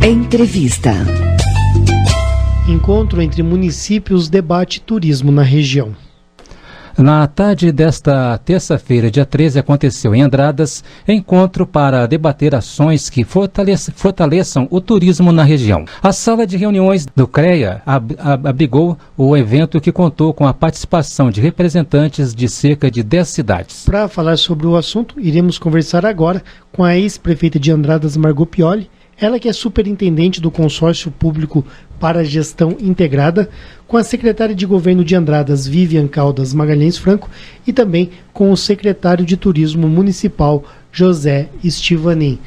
Entrevista. Encontro entre municípios debate turismo na região. Na tarde desta terça-feira, dia 13, aconteceu em Andradas encontro para debater ações que fortaleçam o turismo na região. A sala de reuniões do CREA abrigou o evento, que contou com a participação de representantes de cerca de 10 cidades. Para falar sobre o assunto, iremos conversar agora com a ex-prefeita de Andradas, Margot Pioli, ela que é superintendente do Consórcio Público para a Gestão Integrada, com a secretária de Governo de Andradas, Vivian Caldas Magalhães Franco, e também com o secretário de Turismo Municipal, José Estivanin.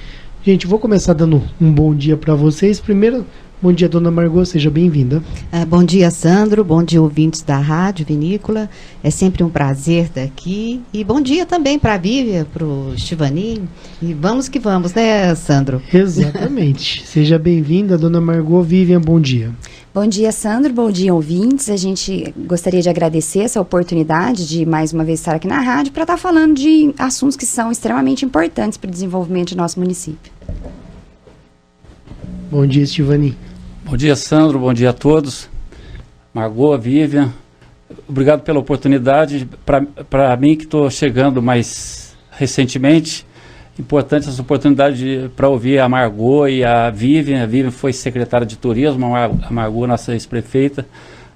Gente, vou começar dando um bom dia para vocês. Primeiro, bom dia, dona Margot, seja bem-vinda. Bom dia, Sandro, bom dia, ouvintes da Rádio Vinícola. É sempre um prazer estar aqui. E bom dia também para a Vivian, para o Estivanin. E vamos que vamos, né, Sandro? Exatamente. Seja bem-vinda, dona Margot. Vivian, bom dia. Bom dia, Sandro. Bom dia, ouvintes. A gente gostaria de agradecer essa oportunidade de, mais uma vez, estar aqui na rádio para estar falando de assuntos que são extremamente importantes para o desenvolvimento do nosso município. Bom dia, Estivanin. Bom dia, Sandro. Bom dia a todos. Margot, Vivian, obrigado pela oportunidade. Para mim, que estou chegando mais recentemente, importante essa oportunidade para ouvir a Margot e a Vivian. A Vivian foi secretária de Turismo, a Margot, nossa ex-prefeita.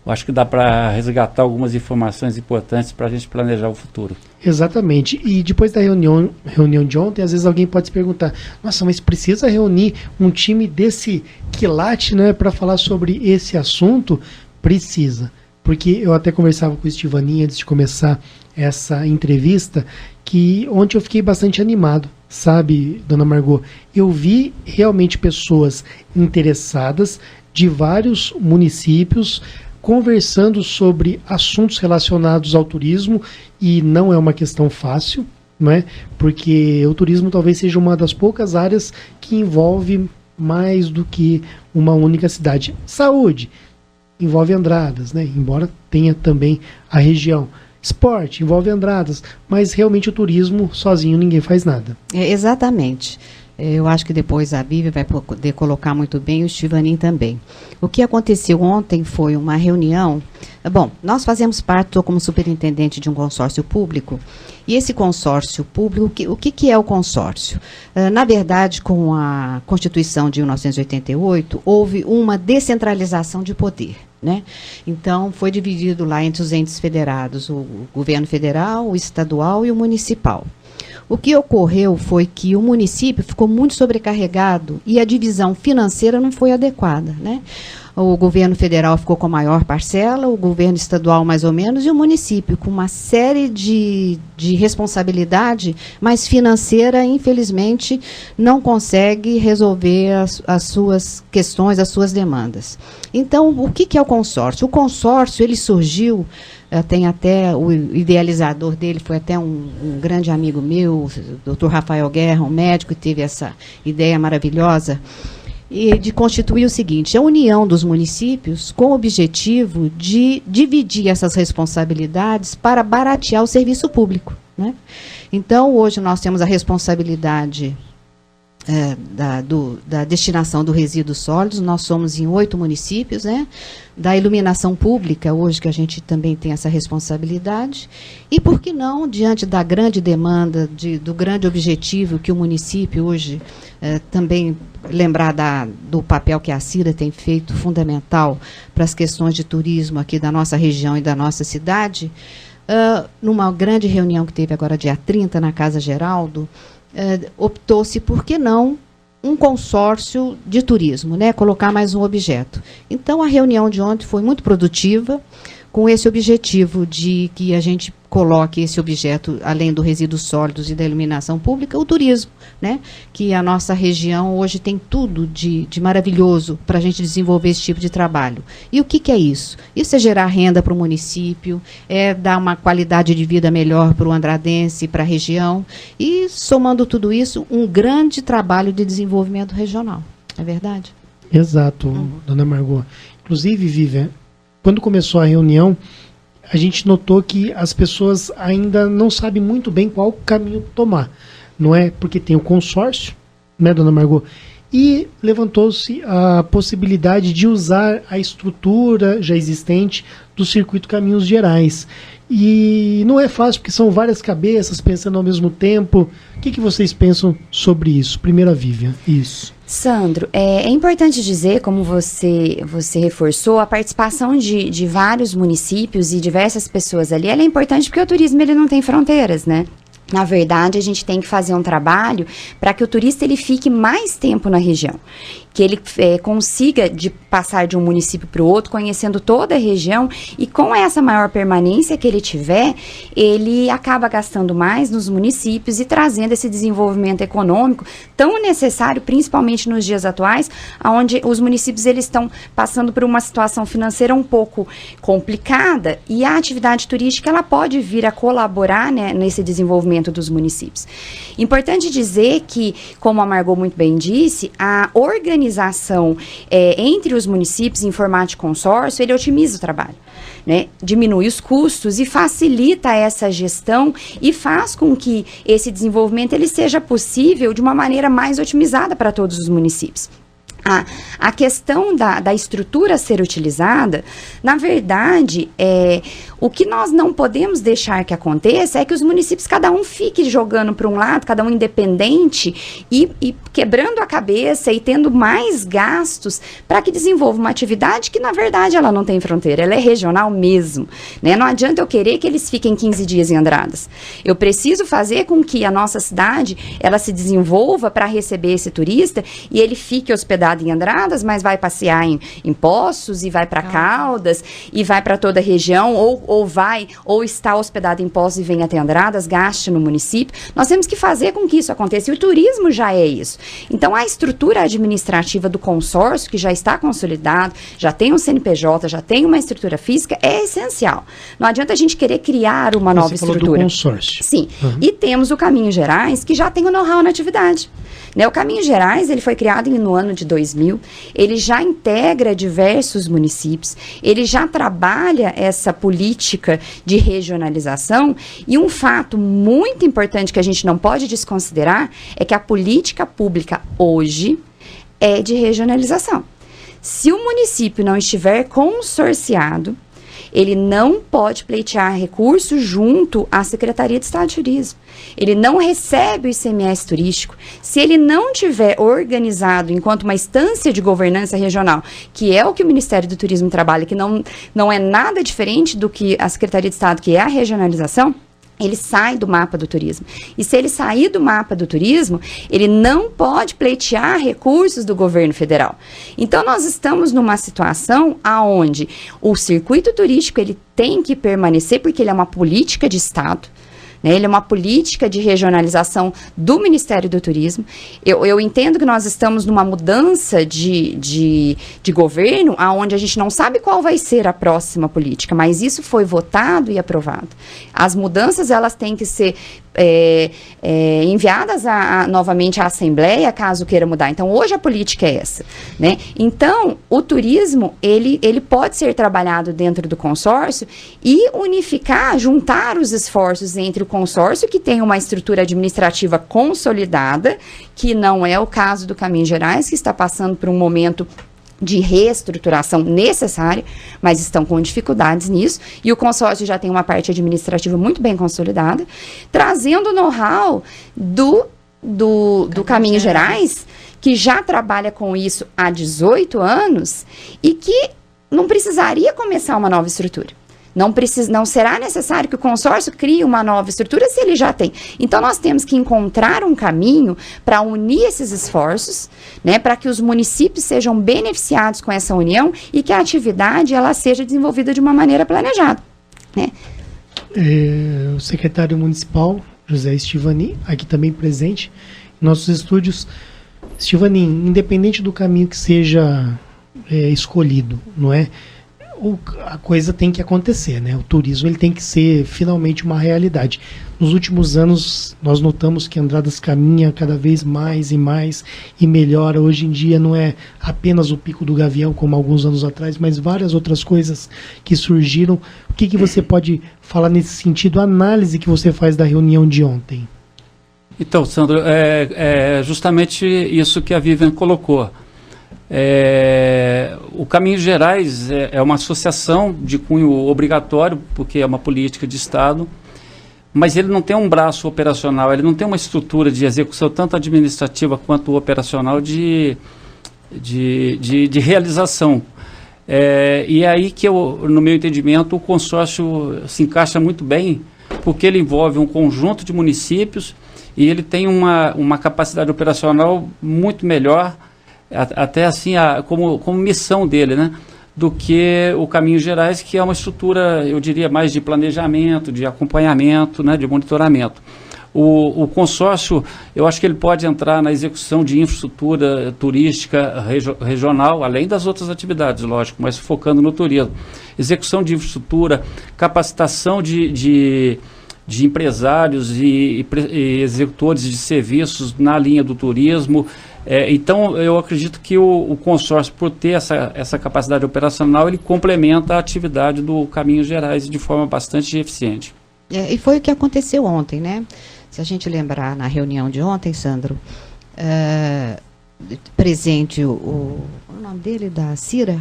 Eu acho que dá para resgatar algumas informações importantes para a gente planejar o futuro. Exatamente. E depois da reunião de ontem, às vezes alguém pode se perguntar: nossa, mas precisa reunir um time desse quilate, né, para falar sobre esse assunto? Precisa. Porque eu até conversava com o Estivanin antes de começar essa entrevista, que ontem eu fiquei bastante animado, sabe, dona Margot? Eu vi realmente pessoas interessadas de vários municípios conversando sobre assuntos relacionados ao turismo, e não é uma questão fácil, não é? Porque o turismo talvez seja uma das poucas áreas que envolve mais do que uma única cidade. Saúde envolve Andradas, né? Embora tenha também a região. Esporte envolve Andradas, mas realmente o turismo sozinho ninguém faz nada. Exatamente. Eu acho que depois a Vivi vai poder colocar muito bem, o Estivanin também. O que aconteceu ontem foi uma reunião. Bom, nós fazemos parte, estou como superintendente de um consórcio público, e esse consórcio público, o que é o consórcio? Na verdade, com a Constituição de 1988, houve uma descentralização de poder, né? Então, foi dividido lá entre os entes federados, o governo federal, o estadual e o municipal. O que ocorreu foi que o município ficou muito sobrecarregado e a divisão financeira não foi adequada, né? O governo federal ficou com a maior parcela, o governo estadual mais ou menos, e o município com uma série de responsabilidade, mas financeira, infelizmente, não consegue resolver as suas questões, as suas demandas. Então, o que é o consórcio? O consórcio, ele surgiu, tem até, o idealizador dele foi até um grande amigo meu, o Dr. Rafael Guerra, um médico, que teve essa ideia maravilhosa, e de constituir o seguinte: a união dos municípios com o objetivo de dividir essas responsabilidades para baratear o serviço público, né? Então, hoje nós temos a responsabilidade da destinação do resíduos sólidos. Nós somos em 8 municípios, né? Da iluminação pública, hoje que a gente também tem essa responsabilidade. E por que não, diante da grande demanda, do grande objetivo que o município hoje também lembrar do papel que a CIRA tem feito, fundamental para as questões de turismo aqui da nossa região e da nossa cidade, numa grande reunião que teve agora dia 30 na Casa Geraldo, optou-se, por que não, um consórcio de turismo, né? Colocar mais um objeto. Então, a reunião de ontem foi muito produtiva, com esse objetivo de que a gente coloque esse objeto, além do resíduos sólidos e da iluminação pública, o turismo, né? Que a nossa região hoje tem tudo de maravilhoso para a gente desenvolver esse tipo de trabalho. E o que é isso? Isso é gerar renda para o município, é dar uma qualidade de vida melhor para o andradense, para a região, e, somando tudo isso, um grande trabalho de desenvolvimento regional. É verdade? Exato, dona Margot. Inclusive, Vivian, quando começou a reunião, a gente notou que as pessoas ainda não sabem muito bem qual caminho tomar. Não é? Porque tem o consórcio, né, dona Margot? e levantou-se a possibilidade de usar a estrutura já existente do Circuito Caminhos Gerais. E não é fácil, porque são várias cabeças pensando ao mesmo tempo. O que vocês pensam sobre isso? Primeiro a Vivian. Isso. Sandro, é importante dizer, como você reforçou, a participação de vários municípios e diversas pessoas ali, ela é importante porque o turismo ele não tem fronteiras, né? Na verdade, a gente tem que fazer um trabalho para que o turista ele fique mais tempo na região, que ele consiga passar de um município para o outro, conhecendo toda a região, e com essa maior permanência que ele tiver, ele acaba gastando mais nos municípios e trazendo esse desenvolvimento econômico tão necessário, principalmente nos dias atuais, onde os municípios eles estão passando por uma situação financeira um pouco complicada, e a atividade turística ela pode vir a colaborar, né, nesse desenvolvimento dos municípios. Importante dizer que, como a Margot muito bem disse, a organização entre os municípios em formato de consórcio, ele otimiza o trabalho, né? Diminui os custos e facilita essa gestão e faz com que esse desenvolvimento ele seja possível de uma maneira mais otimizada para todos os municípios. A questão da estrutura a ser utilizada, na verdade, o que nós não podemos deixar que aconteça é que os municípios, cada um fique jogando para um lado, cada um independente e quebrando a cabeça e tendo mais gastos para que desenvolva uma atividade que, na verdade, ela não tem fronteira, ela é regional mesmo, né? Não adianta eu querer que eles fiquem 15 dias em Andradas. Eu preciso fazer com que a nossa cidade, ela se desenvolva para receber esse turista e ele fique hospedado em Andradas, mas vai passear em Poços e vai para Caldas e vai para toda a região, ou está hospedado em Poços e vem até Andradas, gaste no município. Nós temos que fazer com que isso aconteça, e o turismo já é isso. Então, a estrutura administrativa do consórcio, que já está consolidado, já tem um CNPJ, já tem uma estrutura física, é essencial. Não adianta a gente querer criar uma nova estrutura. Do consórcio. Sim. Uhum. E temos o Caminhos Gerais, que já tem o know-how na atividade. O Caminhos Gerais, ele foi criado no ano de 2000, ele já integra diversos municípios, ele já trabalha essa política de regionalização, e um fato muito importante que a gente não pode desconsiderar é que a política pública hoje é de regionalização. Se o município não estiver consorciado, ele não pode pleitear recurso junto à Secretaria de Estado de Turismo. Ele não recebe o ICMS turístico. Se ele não tiver organizado enquanto uma instância de governança regional, que é o que o Ministério do Turismo trabalha, que não é nada diferente do que a Secretaria de Estado, que é a regionalização, ele sai do mapa do turismo. E se ele sair do mapa do turismo, ele não pode pleitear recursos do governo federal. Então, nós estamos numa situação onde o circuito turístico ele tem que permanecer, porque ele é uma política de Estado, né? Ele é uma política de regionalização do Ministério do Turismo. Eu entendo que nós estamos numa mudança de governo, onde a gente não sabe qual vai ser a próxima política, mas isso foi votado e aprovado. As mudanças, elas têm que ser enviadas novamente à Assembleia, caso queira mudar. Então, hoje a política é essa, né? Então, o turismo, ele pode ser trabalhado dentro do consórcio e unificar, juntar os esforços entre o consórcio, que tem uma estrutura administrativa consolidada, que não é o caso do Caminhos Gerais, que está passando por um momento de reestruturação necessária, mas estão com dificuldades nisso, e o consórcio já tem uma parte administrativa muito bem consolidada, trazendo o know-how do Caminhos Gerais, que já trabalha com isso há 18 anos, e que não precisaria começar uma nova estrutura. Não será necessário que o consórcio crie uma nova estrutura se ele já tem. Então, nós temos que encontrar um caminho para unir esses esforços, né, para que os municípios sejam beneficiados com essa união e que a atividade ela seja desenvolvida de uma maneira planejada, né? O secretário municipal, José Estivani, aqui também presente em nossos estúdios. Estivani, independente do caminho que seja escolhido, não é? A coisa tem que acontecer, né? O turismo ele tem que ser finalmente uma realidade. Nos últimos anos, nós notamos que Andradas caminha cada vez mais e melhora. Hoje em dia não é apenas o Pico do Gavião, como alguns anos atrás, mas várias outras coisas que surgiram. O que você pode falar nesse sentido, a análise que você faz da reunião de ontem? Então, Sandro, é justamente isso que a Vivian colocou. O Caminhos Gerais é uma associação de cunho obrigatório, porque é uma política de Estado, mas ele não tem um braço operacional, ele não tem uma estrutura de execução tanto administrativa quanto operacional de realização. E é aí que, no meu entendimento, o consórcio se encaixa muito bem, porque ele envolve um conjunto de municípios e ele tem uma capacidade operacional muito melhor, até assim, como missão dele, né, do que o Caminhos Gerais, que é uma estrutura, eu diria, mais de planejamento, de acompanhamento, né, de monitoramento. O consórcio, eu acho que ele pode entrar na execução de infraestrutura turística regional, além das outras atividades, lógico, mas focando no turismo. Execução de infraestrutura, capacitação de empresários e executores de serviços na linha do turismo. Então, eu acredito que o consórcio, por ter essa capacidade operacional, ele complementa a atividade do Caminhos Gerais de forma bastante eficiente. E foi o que aconteceu ontem, né? Se a gente lembrar na reunião de ontem, Sandro, presente o nome dele, da Cira?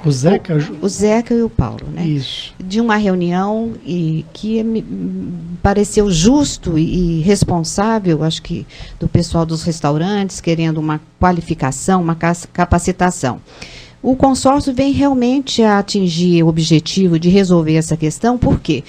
O Zeca? O Zeca e o Paulo, né? Isso. De uma reunião que me pareceu justo e responsável, acho que do pessoal dos restaurantes, querendo uma qualificação, uma capacitação. O consórcio vem realmente a atingir o objetivo de resolver essa questão, por quê?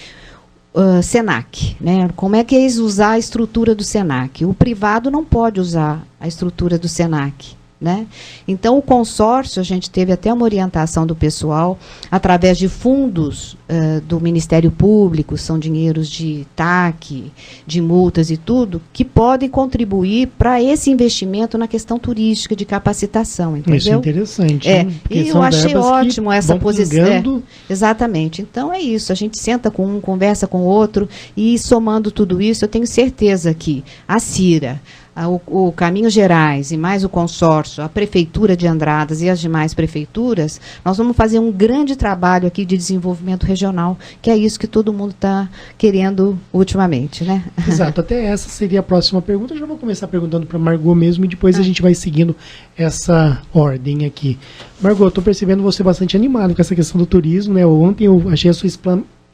Senac, né? Como é que eles usar a estrutura do Senac? O privado não pode usar a estrutura do Senac, né? Então, o consórcio, a gente teve até uma orientação do pessoal, através de fundos do Ministério Público, são dinheiros de TAC, de multas e tudo, que podem contribuir para esse investimento na questão turística, de capacitação, entendeu? Isso é interessante. E eu achei ótimo essa posição. Exatamente. Então, é isso, a gente senta com um, conversa com o outro, e somando tudo isso, eu tenho certeza que a Cira, o Caminhos Gerais e mais o consórcio, a Prefeitura de Andradas e as demais prefeituras, nós vamos fazer um grande trabalho aqui de desenvolvimento regional, que é isso que todo mundo está querendo ultimamente, né? Exato, até essa seria a próxima pergunta. Eu já vou começar perguntando para Margot mesmo e depois a gente vai seguindo essa ordem aqui. Margot, eu estou percebendo você bastante animado com essa questão do turismo, né? Ontem eu achei a sua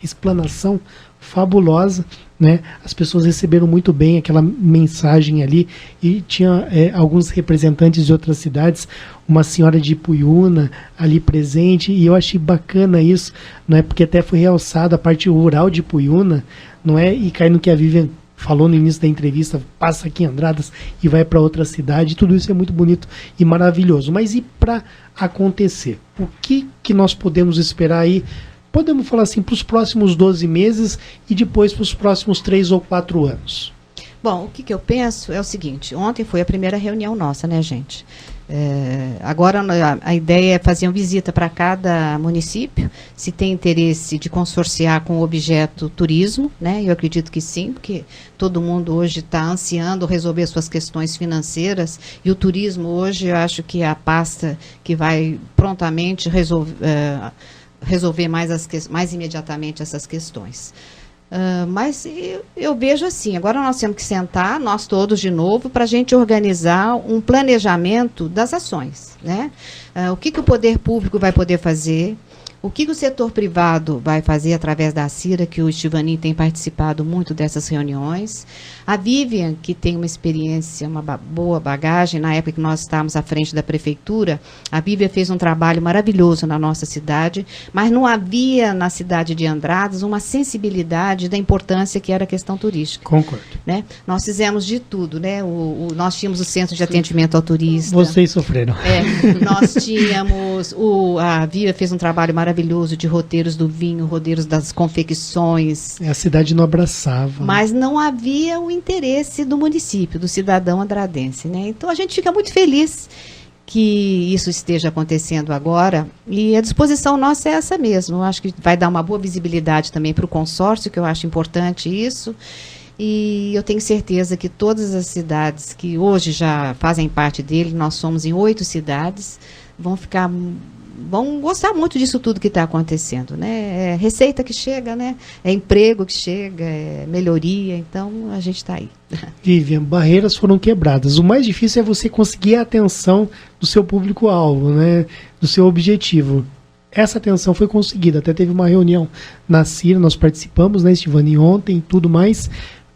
explanação fabulosa, né? As pessoas receberam muito bem aquela mensagem ali, e tinha alguns representantes de outras cidades, uma senhora de Ipuiuna ali presente, e eu achei bacana isso, não é? Porque até foi realçada a parte rural de Ipuiuna, não é? E cai no que a Vivian falou no início da entrevista, passa aqui em Andradas e vai para outra cidade, tudo isso é muito bonito e maravilhoso. Mas e para acontecer? O que nós podemos esperar aí? Podemos falar assim, para os próximos 12 meses e depois para os próximos 3 ou 4 anos? Bom, o que eu penso é o seguinte, ontem foi a primeira reunião nossa, né, gente? Agora a ideia é fazer uma visita para cada município, se tem interesse de consorciar com o objeto turismo, né? Eu acredito que sim, porque todo mundo hoje está ansiando resolver suas questões financeiras, e o turismo hoje eu acho que é a pasta que vai prontamente resolver mais imediatamente essas questões. Mas eu vejo assim, agora nós temos que sentar, nós todos de novo, para a gente organizar um planejamento das ações, né? O que o poder público vai poder fazer, o que o setor privado vai fazer através da Cira, que o Estivanin tem participado muito dessas reuniões. A Vivian, que tem uma experiência, uma boa bagagem, na época que nós estávamos à frente da prefeitura, a Vivian fez um trabalho maravilhoso na nossa cidade, mas não havia na cidade de Andradas uma sensibilidade da importância que era a questão turística. Concordo. Né? Nós fizemos de tudo, né? Nós tínhamos o Centro de Atendimento ao Turista. Vocês sofreram. Nós tínhamos, a Vivian fez um trabalho maravilhoso de roteiros do vinho, roteiros das confecções. A cidade não abraçava. Mas não havia o interesse do município, do cidadão andradense, né? Então a gente fica muito feliz que isso esteja acontecendo agora, e a disposição nossa é essa mesmo. Eu acho que vai dar uma boa visibilidade também para o consórcio, que eu acho importante isso. E eu tenho certeza que todas as cidades que hoje já fazem parte dele, nós somos em 8 cidades, vão ficar vão gostar muito disso tudo que está acontecendo, né? É receita que chega, né? É emprego que chega, é melhoria, então a gente está aí. Vivian, barreiras foram quebradas. O mais difícil é você conseguir a atenção do seu público-alvo, né? Do seu objetivo. Essa atenção foi conseguida. Até teve uma reunião na CIR, nós participamos, né, Estivani, ontem, tudo mais,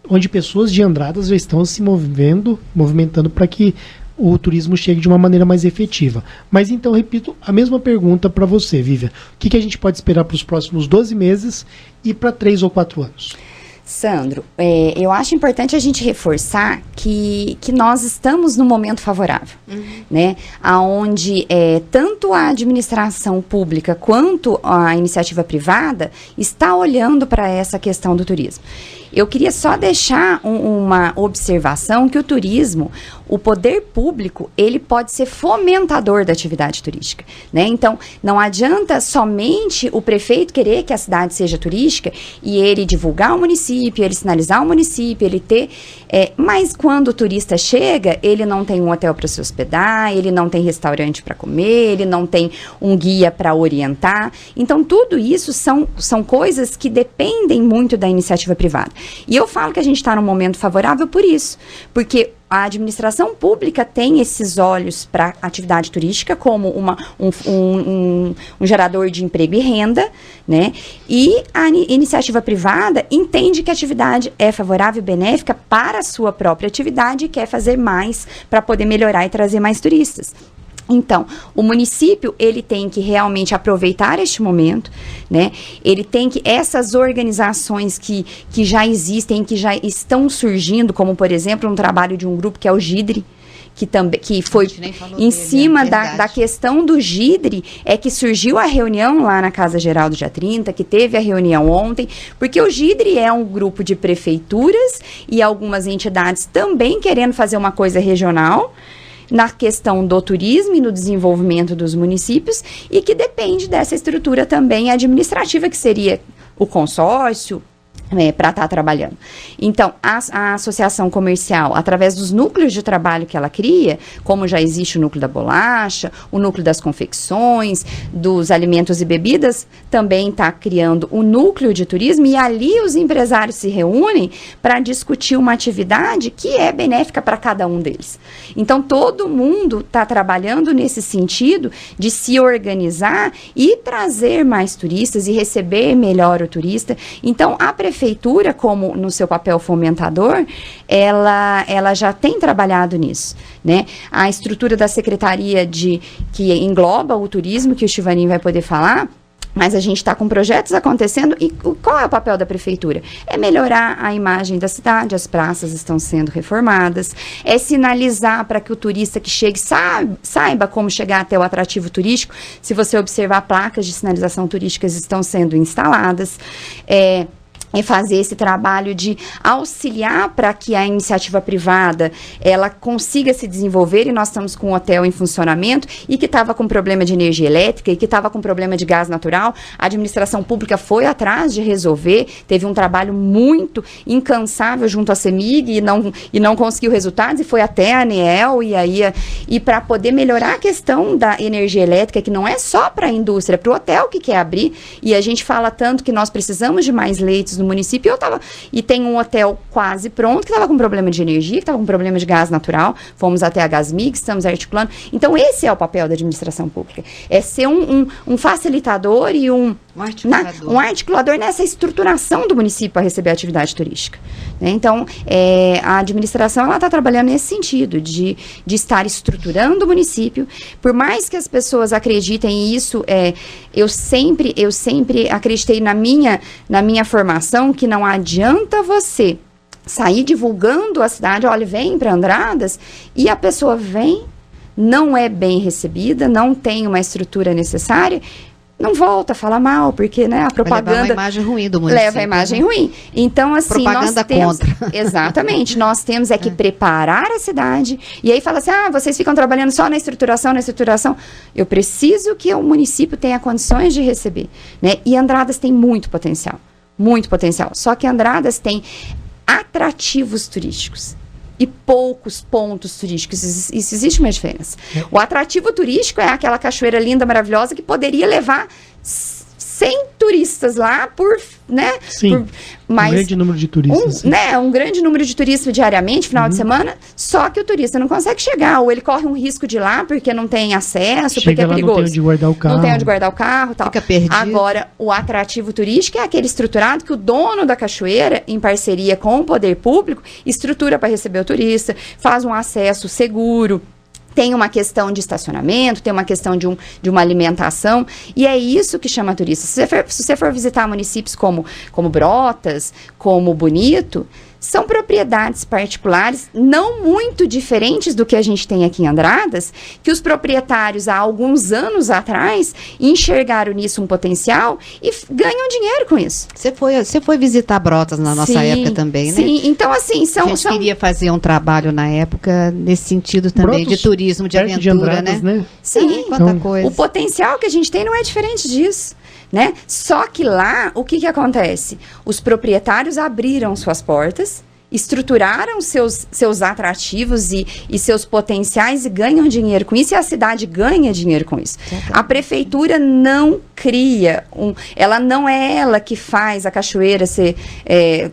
onde pessoas de Andradas já estão se movimentando para que o turismo chegue de uma maneira mais efetiva. Mas então, repito, a mesma pergunta para você, Vivian. O que a gente pode esperar para os próximos 12 meses e para 3 ou 4 anos? Sandro, eu acho importante a gente reforçar que nós estamos num momento favorável, né? Onde tanto a administração pública quanto a iniciativa privada está olhando para essa questão do turismo. Eu queria só deixar uma observação que o turismo, o poder público, ele pode ser fomentador da atividade turística, né? Então, não adianta somente o prefeito querer que a cidade seja turística e ele divulgar o município, ele sinalizar o município, ele ter... mas quando o turista chega, ele não tem um hotel para se hospedar, ele não tem restaurante para comer, ele não tem um guia para orientar. Então, tudo isso são coisas que dependem muito da iniciativa privada. E eu falo que a gente está num momento favorável por isso, porque a administração pública tem esses olhos para a atividade turística como um gerador de emprego e renda, né? E a iniciativa privada entende que a atividade é favorável e benéfica para a sua própria atividade e quer fazer mais para poder melhorar e trazer mais turistas. Então, o município, ele tem que realmente aproveitar este momento, né? Ele tem que, essas organizações que já existem, que já estão surgindo, como, por exemplo, um trabalho de um grupo que é o GIDRE, que foi em cima da questão do GIDRE, é que surgiu a reunião lá na Casa Geral do dia 30, que teve a reunião ontem, porque o GIDRE é um grupo de prefeituras e algumas entidades também querendo fazer uma coisa regional, na questão do turismo e no desenvolvimento dos municípios, e que depende dessa estrutura também administrativa, que seria o consórcio, para estar trabalhando. Então, a associação comercial, através dos núcleos de trabalho que ela cria, como já existe o núcleo da bolacha, o núcleo das confecções, dos alimentos e bebidas, também está criando o núcleo de turismo, e ali os empresários se reúnem para discutir uma atividade que é benéfica para cada um deles. Então, todo mundo está trabalhando nesse sentido de se organizar e trazer mais turistas e receber melhor o turista. Então, a prefeitura, como no seu papel fomentador, ela já tem trabalhado nisso, né? A estrutura da secretaria que engloba o turismo, que o Estivani vai poder falar, mas a gente está com projetos acontecendo, e qual é o papel da prefeitura? É melhorar a imagem da cidade, as praças estão sendo reformadas, é sinalizar para que o turista que chegue saiba como chegar até o atrativo turístico. Se você observar, placas de sinalização turísticas estão sendo instaladas, é fazer esse trabalho de auxiliar para que a iniciativa privada ela consiga se desenvolver, e nós estamos com um hotel em funcionamento e que estava com problema de energia elétrica e que estava com problema de gás natural. A administração pública foi atrás de resolver, teve um trabalho muito incansável junto à CEMIG e não conseguiu resultados, e foi até a ANEEL, e para poder melhorar a questão da energia elétrica, que não é só para a indústria, é para o hotel que quer abrir, e a gente fala tanto que nós precisamos de mais leitos no município, e tem um hotel quase pronto, que estava com problema de energia, que estava com problema de gás natural, fomos até a Gasmig, estamos articulando. Então, esse é o papel da administração pública, é ser um facilitador e um articulador nessa estruturação do município para receber a atividade turística, né? Então, a administração, ela está trabalhando nesse sentido, de estar estruturando o município. Por mais que as pessoas acreditem nisso, eu sempre acreditei na minha formação, que não adianta você sair divulgando a cidade, olha, vem para Andradas, e a pessoa vem, não é bem recebida, não tem uma estrutura necessária, não volta a falar mal, porque, né, a propaganda leva a imagem ruim do município. Leva a imagem ruim. Então, assim, propaganda nós temos, contra. Exatamente, nós temos que preparar a cidade, e aí fala assim, vocês ficam trabalhando só na estruturação. Eu preciso que o município tenha condições de receber, né? E Andradas tem muito potencial. Só que Andradas tem atrativos turísticos. e poucos pontos turísticos. Isso existe uma diferença. O atrativo turístico é aquela cachoeira linda, maravilhosa, que poderia levar 100 turistas lá né? Sim, um grande número de turistas. Um grande número de turistas diariamente, final de semana, só que o turista não consegue chegar, ou ele corre um risco de ir lá porque não tem acesso, porque é perigoso. Não tem onde guardar o carro. Não tem onde guardar o carro, tal. Fica perdido. Agora, o atrativo turístico é aquele estruturado que o dono da cachoeira, em parceria com o poder público, estrutura para receber o turista, faz um acesso seguro. Tem uma questão de estacionamento, tem uma questão de uma alimentação, e é isso que chama turista. Se você for visitar municípios como Brotas, como Bonito, são propriedades particulares não muito diferentes do que a gente tem aqui em Andradas, que os proprietários, há alguns anos atrás, enxergaram nisso um potencial e ganham dinheiro com isso. Você foi visitar Brotas na nossa época também, né? Sim, então assim, a gente queria fazer um trabalho na época nesse sentido também, Brotas, de turismo, de aventura, de Andradas, né? Sim, quanta coisa. O potencial que a gente tem não é diferente disso. Né? Só que lá, o que acontece? Os proprietários abriram suas portas, estruturaram seus atrativos e seus potenciais e ganham dinheiro com isso, e a cidade ganha dinheiro com isso. A prefeitura não cria, ela não é ela que faz a cachoeira,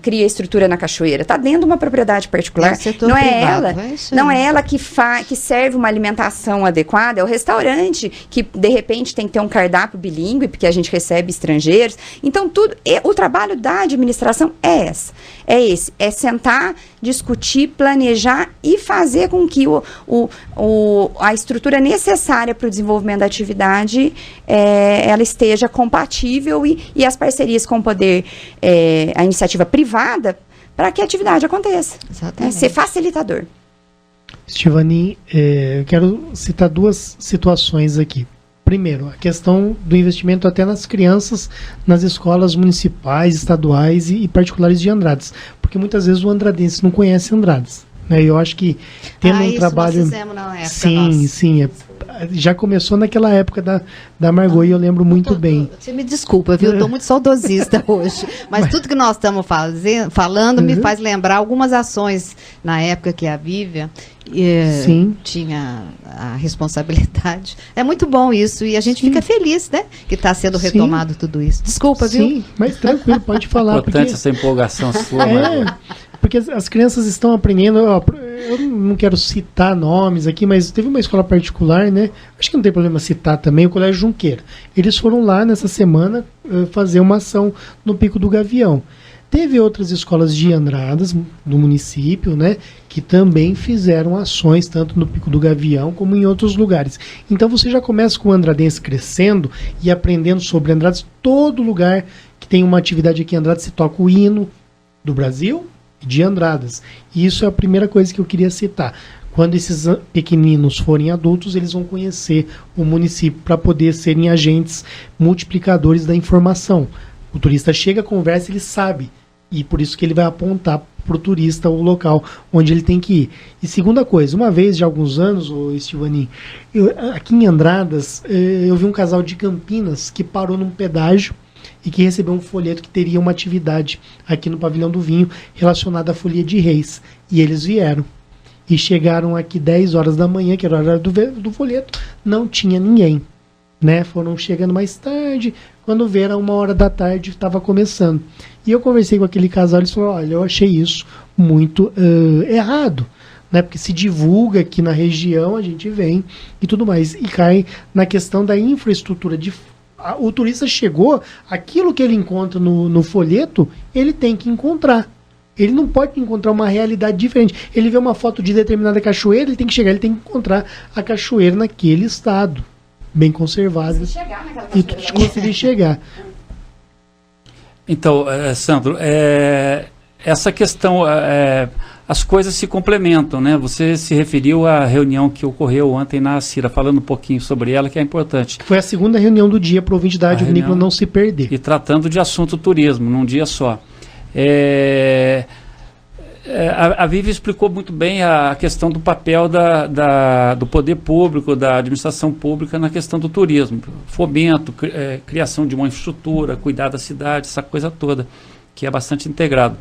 cria estrutura na cachoeira, está dentro de uma propriedade particular, não é ela que serve uma alimentação adequada, é o restaurante que de repente tem que ter um cardápio bilíngue, porque a gente recebe estrangeiros, então o trabalho da administração é esse, é sentar, discutir, planejar e fazer com que a estrutura necessária para o desenvolvimento da atividade ela esteja compatível e as parcerias com o poder, a iniciativa privada, para que a atividade aconteça. Exatamente. Ser facilitador. Estivani, eu quero citar duas situações aqui. Primeiro, a questão do investimento até nas crianças, nas escolas municipais, estaduais e particulares de Andradas. Porque muitas vezes o andradense não conhece Andradas. Né? Eu acho que tendo um trabalho... Nós fizemos na época. Sim. Já começou naquela época da Margot e eu lembro muito bem. Você me desculpa, viu? Eu estou muito saudosista hoje. Mas tudo que nós estamos falando me faz lembrar algumas ações na época que a Vívia tinha a responsabilidade. É muito bom isso e a gente fica feliz, né? Que está sendo retomado tudo isso. Desculpa, viu? Sim, mas tranquilo, pode falar. É importante essa empolgação sua, porque as crianças estão aprendendo, eu não quero citar nomes aqui, mas teve uma escola particular, né? Acho que não tem problema citar também, o Colégio Junqueira. Eles foram lá nessa semana fazer uma ação no Pico do Gavião. Teve outras escolas de Andradas, do município, né, que também fizeram ações, tanto no Pico do Gavião como em outros lugares. Então você já começa com o andradense crescendo e aprendendo sobre Andradas. Todo lugar que tem uma atividade aqui em Andradas se toca o hino do Brasil e de Andradas. E isso é a primeira coisa que eu queria citar. Quando esses pequeninos forem adultos, eles vão conhecer o município para poder serem agentes multiplicadores da informação. O turista chega, conversa, ele sabe. E por isso que ele vai apontar para o turista o local onde ele tem que ir. E segunda coisa, uma vez de alguns anos, Estivani, aqui em Andradas, eu vi um casal de Campinas que parou num pedágio e que recebeu um folheto que teria uma atividade aqui no Pavilhão do Vinho relacionada à Folia de Reis. E eles vieram. E chegaram aqui 10 horas da manhã, que era a hora do folheto, não tinha ninguém. Né? Foram chegando mais tarde, quando viram 1h da tarde, estava começando. E eu conversei com aquele casal, eles falaram, olha, eu achei isso muito errado, né? Porque se divulga aqui na região, a gente vem e tudo mais. E cai na questão da infraestrutura. O turista chegou, aquilo que ele encontra no folheto, ele tem que encontrar. Ele não pode encontrar uma realidade diferente. Ele vê uma foto de determinada cachoeira, ele tem que chegar, ele tem que encontrar a cachoeira naquele estado, bem conservado, e tu conseguir chegar. Então, Sandro, essa questão, as coisas se complementam, né? Você se referiu à reunião que ocorreu ontem na Cira, falando um pouquinho sobre ela, que é importante. Foi a segunda reunião do dia para o ouvinte da Rádio Vinícola não se perder. E tratando de assunto turismo, num dia só. A Vivi explicou muito bem a questão do papel do poder público, da administração pública na questão do turismo. Fomento, criação de uma infraestrutura, cuidar da cidade, essa coisa toda, que é bastante integrado.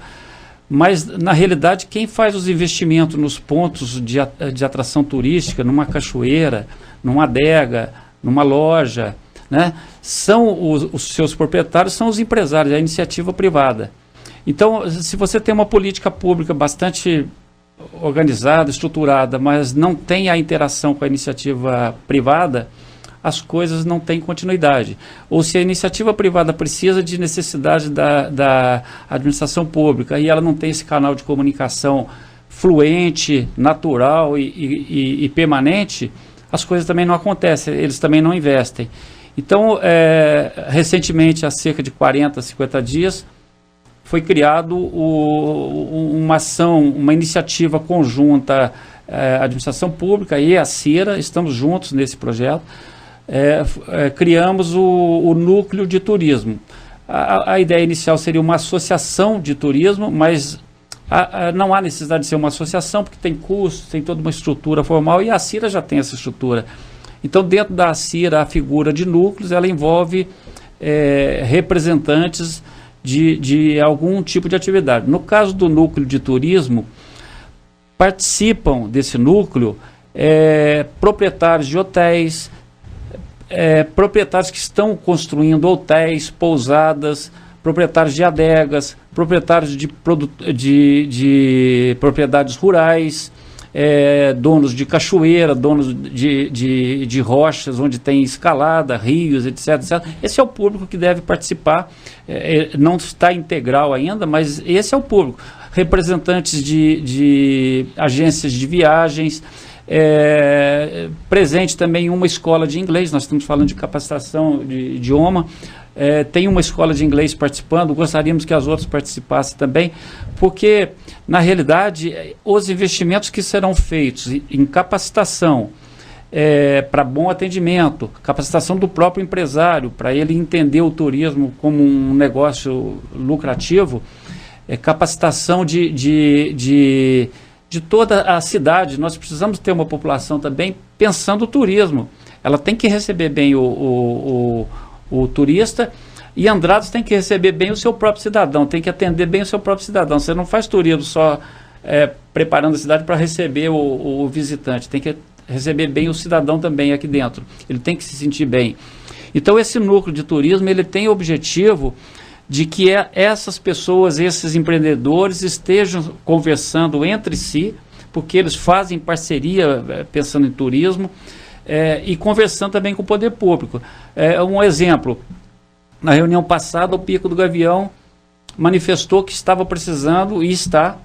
Mas, na realidade, quem faz os investimentos nos pontos de atração turística, numa cachoeira, numa adega, numa loja, né, são os seus proprietários, são os empresários, a iniciativa privada. Então, se você tem uma política pública bastante organizada, estruturada, mas não tem a interação com a iniciativa privada, as coisas não têm continuidade. Ou se a iniciativa privada precisa de necessidade da administração pública e ela não tem esse canal de comunicação fluente, natural e permanente, as coisas também não acontecem, eles também não investem. Então, recentemente, há cerca de 40, 50 dias, foi criado uma ação, uma iniciativa conjunta, administração pública e a CIRA, estamos juntos nesse projeto. Criamos o núcleo de turismo. A ideia inicial seria uma associação de turismo, mas não há necessidade de ser uma associação, porque tem custos, tem toda uma estrutura formal, e a CIRA já tem essa estrutura. Então, dentro da CIRA, a figura de núcleos, ela envolve representantes de algum tipo de atividade. No caso do núcleo de turismo, participam desse núcleo proprietários de hotéis, proprietários que estão construindo hotéis, pousadas, proprietários de adegas, proprietários de propriedades rurais, donos de cachoeira, donos de rochas onde tem escalada, rios, etc, etc. Esse é o público que deve participar. Não está integral ainda, mas esse é o público. Representantes de agências de viagens, presente também uma escola de inglês, nós estamos falando de capacitação de idioma, tem uma escola de inglês participando, gostaríamos que as outras participassem também, porque, na realidade, os investimentos que serão feitos em capacitação, para bom atendimento, capacitação do próprio empresário, para ele entender o turismo como um negócio lucrativo, capacitação de toda a cidade. Nós precisamos ter uma população também pensando o turismo. Ela tem que receber bem o turista, e Andradas tem que receber bem o seu próprio cidadão, tem que atender bem o seu próprio cidadão. Você não faz turismo só preparando a cidade para receber o visitante, tem que receber bem o cidadão também aqui dentro. Ele tem que se sentir bem. Então, esse núcleo de turismo, ele tem o objetivo de que essas pessoas, esses empreendedores estejam conversando entre si, porque eles fazem parceria pensando em turismo, e conversando também com o poder público. Um exemplo, na reunião passada, o Pico do Gavião manifestou que estava precisando, e está,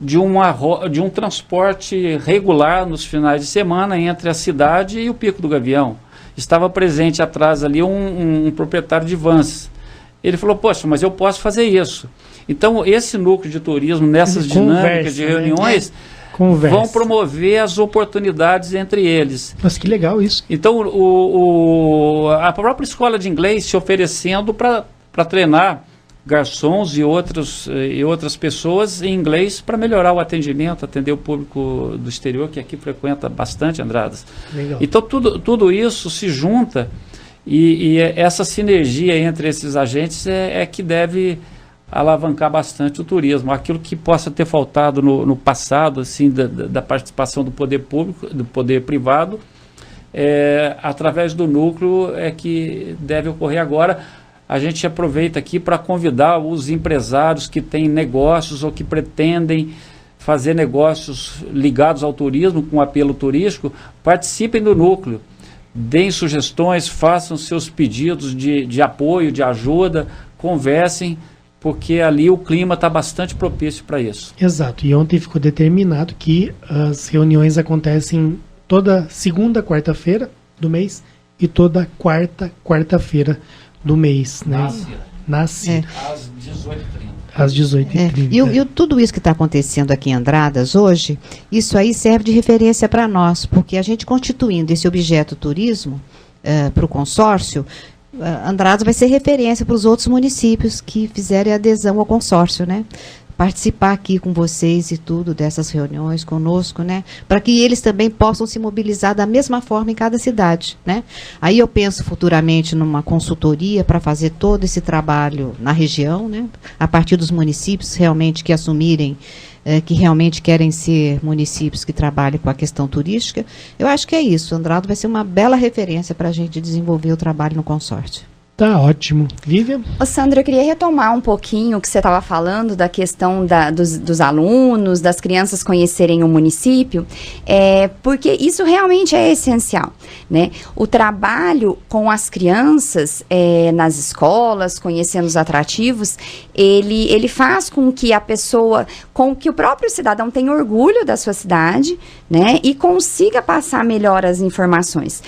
de um transporte regular nos finais de semana entre a cidade e o Pico do Gavião. Estava presente atrás ali um proprietário de vans. Ele falou, poxa, mas eu posso fazer isso. Então, esse núcleo de turismo, nessas dinâmicas de reuniões, vão promover as oportunidades entre eles. Mas que legal isso. Então, a própria escola de inglês se oferecendo para treinar garçons e outras pessoas em inglês para melhorar o atendimento, atender o público do exterior, que aqui frequenta bastante Andradas. Legal. Então, tudo isso se junta, e essa sinergia entre esses agentes é que deve alavancar bastante o turismo. Aquilo que possa ter faltado no passado, assim, da participação do poder público, do poder privado, através do núcleo que deve ocorrer agora. A gente aproveita aqui para convidar os empresários que têm negócios ou que pretendem fazer negócios ligados ao turismo, com apelo turístico, participem do núcleo, deem sugestões, façam seus pedidos de apoio, de ajuda, conversem, porque ali o clima está bastante propício para isso. Exato, e ontem ficou determinado que as reuniões acontecem toda segunda quarta-feira do mês e toda quarta-feira do mês, né? Na CIRA. Às 18h30. Às 18h30. E tudo isso que está acontecendo aqui em Andradas hoje, isso aí serve de referência para nós, porque a gente constituindo esse objeto turismo para o consórcio, Andradas vai ser referência para os outros municípios que fizerem adesão ao consórcio, né? participar aqui com vocês e tudo dessas reuniões conosco, né? Para que eles também possam se mobilizar da mesma forma em cada cidade, né? Aí eu penso futuramente numa consultoria para fazer todo esse trabalho na região, né? A partir dos municípios realmente que assumirem, que realmente querem ser municípios que trabalhem com a questão turística. Eu acho que é isso. Andrado vai ser uma bela referência para a gente desenvolver o trabalho no consórcio. Tá ótimo. Vivian? Ô, Sandra, eu queria retomar um pouquinho o que você estava falando da questão dos alunos, das crianças conhecerem o município, porque isso realmente é essencial, né? O trabalho com as crianças nas escolas, conhecendo os atrativos, ele faz com que a pessoa, com que o próprio cidadão tenha orgulho da sua cidade, né? E consiga passar melhor as informações.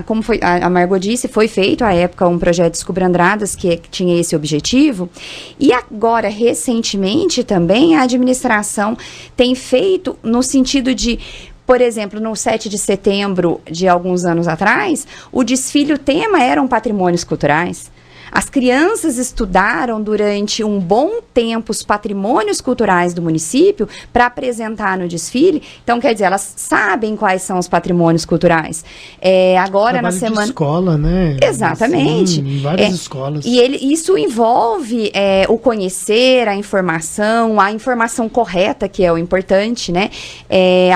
Como a Margot disse, foi feito à época um projeto Descubra Andradas que tinha esse objetivo, e agora, recentemente também, a administração tem feito no sentido de, por exemplo, no 7 de setembro de alguns anos atrás, o desfile, o tema eram patrimônios culturais. As crianças estudaram durante um bom tempo os patrimônios culturais do município para apresentar no desfile. Então, quer dizer, elas sabem quais são os patrimônios culturais. Agora, na semana... de escola, né? Exatamente. Sim, em várias escolas. E isso envolve o conhecer, a informação correta, que é o importante, né?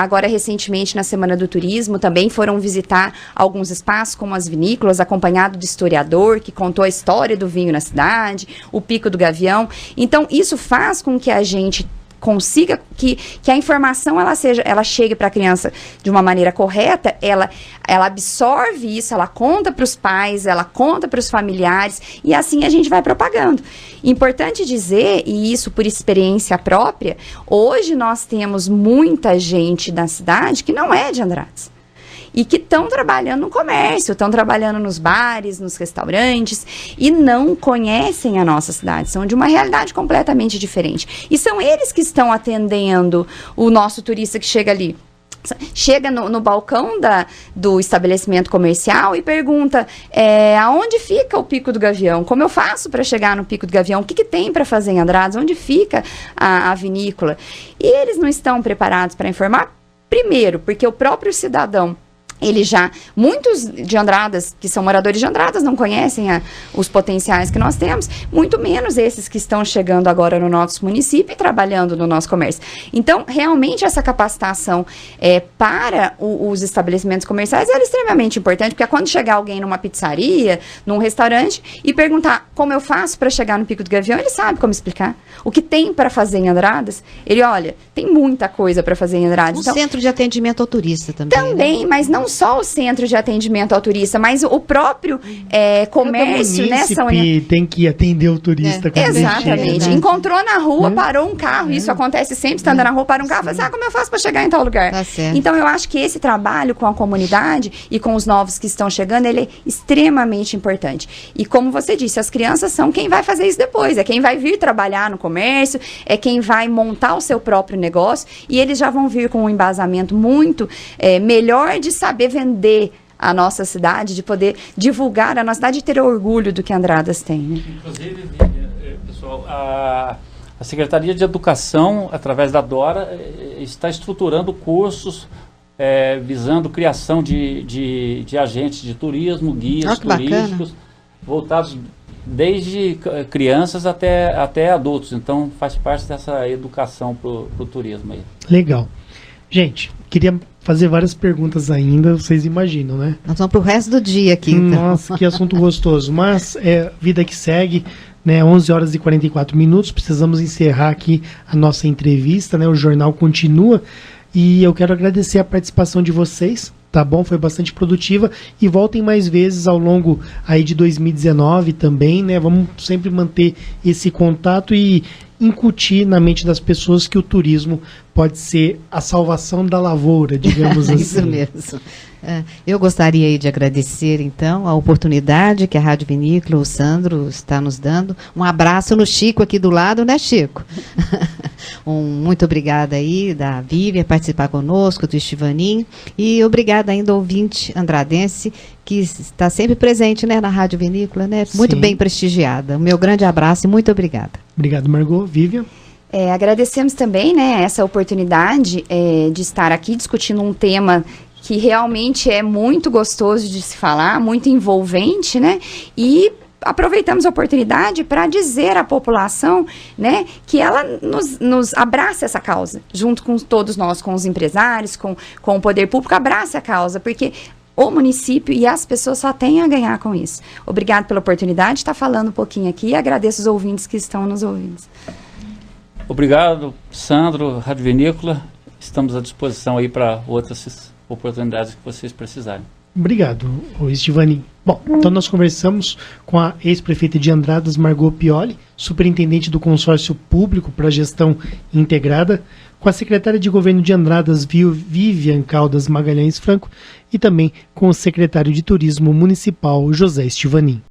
Agora, recentemente, na Semana do Turismo, também foram visitar alguns espaços, como as vinícolas, acompanhado de historiador, que contou a história do vinho na cidade, o Pico do Gavião. Então, isso faz com que a gente consiga que a informação ela chegue para a criança de uma maneira correta, ela absorve isso, ela conta para os pais, ela conta para os familiares, e assim a gente vai propagando. Importante dizer, e isso por experiência própria, hoje nós temos muita gente na cidade que não é de Andradas. E que estão trabalhando no comércio, estão trabalhando nos bares, nos restaurantes, e não conhecem a nossa cidade, são de uma realidade completamente diferente. E são eles que estão atendendo o nosso turista que chega ali. Chega no balcão do estabelecimento comercial e pergunta aonde fica o Pico do Gavião, como eu faço para chegar no Pico do Gavião, o que tem para fazer em Andradas, onde fica a vinícola. E eles não estão preparados para informar, primeiro, porque o próprio cidadão, muitos de Andradas, que são moradores de Andradas, não conhecem os potenciais que nós temos, muito menos esses que estão chegando agora no nosso município e trabalhando no nosso comércio. Então, realmente, essa capacitação para os estabelecimentos comerciais é extremamente importante, porque quando chegar alguém numa pizzaria, num restaurante, e perguntar como eu faço para chegar no Pico do Gavião, ele sabe como explicar. O que tem para fazer em Andradas, olha, tem muita coisa para fazer em Andradas. Um centro de atendimento ao turista também. Também, né? Mas não só o centro de atendimento ao turista, mas o próprio comércio, né? Tem que atender o turista. Exatamente. Chega, né? Encontrou na rua, parou um carro. Isso acontece sempre, você anda na rua, para um carro, fala assim, como eu faço para chegar em tal lugar? Tá certo. Então, eu acho que esse trabalho com a comunidade e com os novos que estão chegando, ele é extremamente importante. E como você disse, as crianças são quem vai fazer isso depois, é quem vai vir trabalhar no comércio, é quem vai montar o seu próprio negócio, e eles já vão vir com um embasamento muito melhor de saber vender a nossa cidade, de poder divulgar a nossa cidade e ter orgulho do que Andradas tem. Né? Inclusive, pessoal, a Secretaria de Educação, através da Dora, está estruturando cursos visando criação de agentes de turismo, guias turísticos, voltados desde crianças até adultos. Então, faz parte dessa educação para o turismo aí. Legal. Gente, queria fazer várias perguntas ainda, vocês imaginam, né? Nós vamos para o resto do dia aqui, então. Nossa, que assunto gostoso. Mas vida que segue, né? 11 horas e 44 minutos. Precisamos encerrar aqui a nossa entrevista, né? O jornal continua. E eu quero agradecer a participação de vocês, tá bom? Foi bastante produtiva. E voltem mais vezes ao longo aí de 2019 também, né? Vamos sempre manter esse contato e incutir na mente das pessoas que o turismo pode ser a salvação da lavoura, digamos assim. Isso mesmo. Eu gostaria aí de agradecer, então, a oportunidade que a Rádio Vinícola, o Sandro, está nos dando. Um abraço no Chico aqui do lado, né, Chico? Muito obrigada aí da Vivian participar conosco, do Estivaninho, e obrigada ainda ao ouvinte andradense que está sempre presente, né, na Rádio Vinícola, né? Muito bem prestigiada. O meu grande abraço e muito obrigada. Obrigado, Margot. Vivian? Agradecemos também, né, essa oportunidade de estar aqui discutindo um tema que realmente é muito gostoso de se falar, muito envolvente, né, e aproveitamos a oportunidade para dizer à população, né, que ela nos abrace essa causa, junto com todos nós, com os empresários, com o poder público, abrace a causa, porque o município e as pessoas só têm a ganhar com isso. Obrigado pela oportunidade de estar falando um pouquinho aqui e agradeço os ouvintes que estão nos ouvindo. Obrigado, Sandro, Rádio Vinícola. Estamos à disposição aí para outras oportunidades que vocês precisarem. Obrigado, Estivanin. Bom, então nós conversamos com a ex-prefeita de Andradas, Margot Pioli, superintendente do consórcio público para gestão integrada, com a secretária de governo de Andradas, Vivian Caldas Magalhães Franco, e também com o secretário de turismo municipal, José Estivanin.